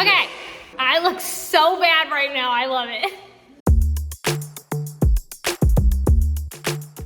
Okay, I look so bad right now. I love it.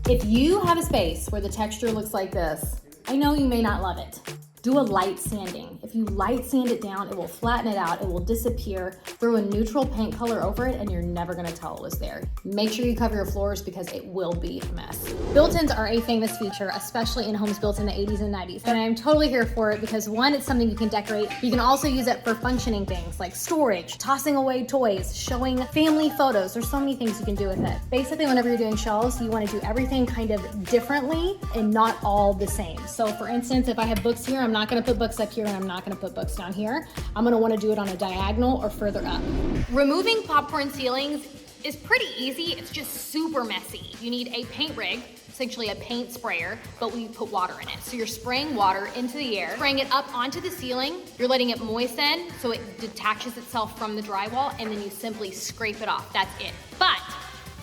If you have a space where the texture looks like this, I know you may not love it. Do a light sanding. If you light sand it down, it will flatten it out, it will disappear. Throw a neutral paint color over it and you're never gonna tell it was there. Make sure you cover your floors because it will be a mess. Built-ins are a famous feature, especially in homes built in the 80s and 90s. And I'm totally here for it because one, it's something you can decorate. You can also use it for functioning things like storage, tossing away toys, showing family photos. There's so many things you can do with it. Basically, whenever you're doing shelves, you wanna do everything kind of differently and not all the same. So for instance, if I have books here, I'm not gonna put books up here and I'm not gonna put books down here. I'm gonna wanna do it on a diagonal or further up. Removing popcorn ceilings is pretty easy. It's just super messy. You need a paint rig, essentially a paint sprayer, but we put water in it. So you're spraying water into the air, spraying it up onto the ceiling. You're letting it moisten so it detaches itself from the drywall, and then you simply scrape it off. That's it. But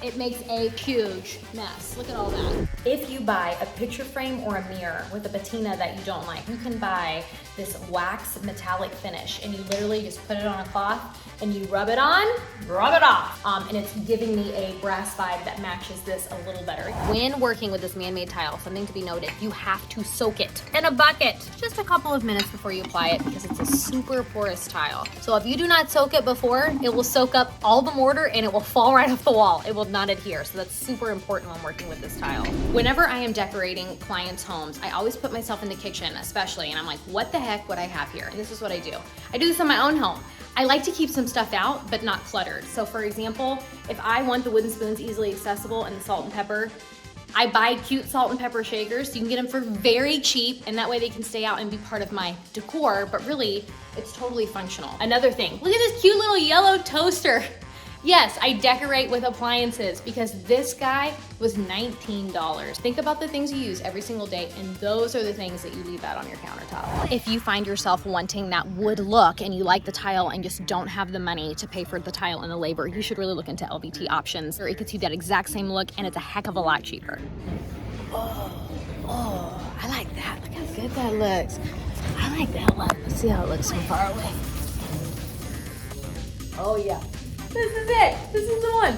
it makes a huge mess. Look at all that. If you buy a picture frame or a mirror with a patina that you don't like, you can buy this wax metallic finish and you literally just put it on a cloth and you rub it on, rub it off. And it's giving me a brass vibe that matches this a little better. When working with this man-made tile, something to be noted, you have to soak it in a bucket just a couple of minutes before you apply it because it's a super porous tile. So if you do not soak it before, it will soak up all the mortar and it will fall right off the wall. It will not adhere, so that's super important when working with this tile. Whenever I am decorating clients' homes, I always put myself in the kitchen especially, and I'm like, what the heck would I have here? And this is what I do. I do this in my own home. I like to keep some stuff out, but not cluttered. So for example, if I want the wooden spoons easily accessible and the salt and pepper, I buy cute salt and pepper shakers. So you can get them for very cheap, and that way they can stay out and be part of my decor, but really, it's totally functional. Another thing, look at this cute little yellow toaster. Yes, I decorate with appliances because this guy was $19. Think about the things you use every single day, and those are the things that you leave out on your countertop. If you find yourself wanting that wood look and you like the tile and just don't have the money to pay for the tile and the labor, you should really look into LVT options, or it gets you that exact same look and it's a heck of a lot cheaper. Oh, I like that. Look how good that looks. I like that one. Let's see how it looks from far away. Oh yeah. This is it. This is the one.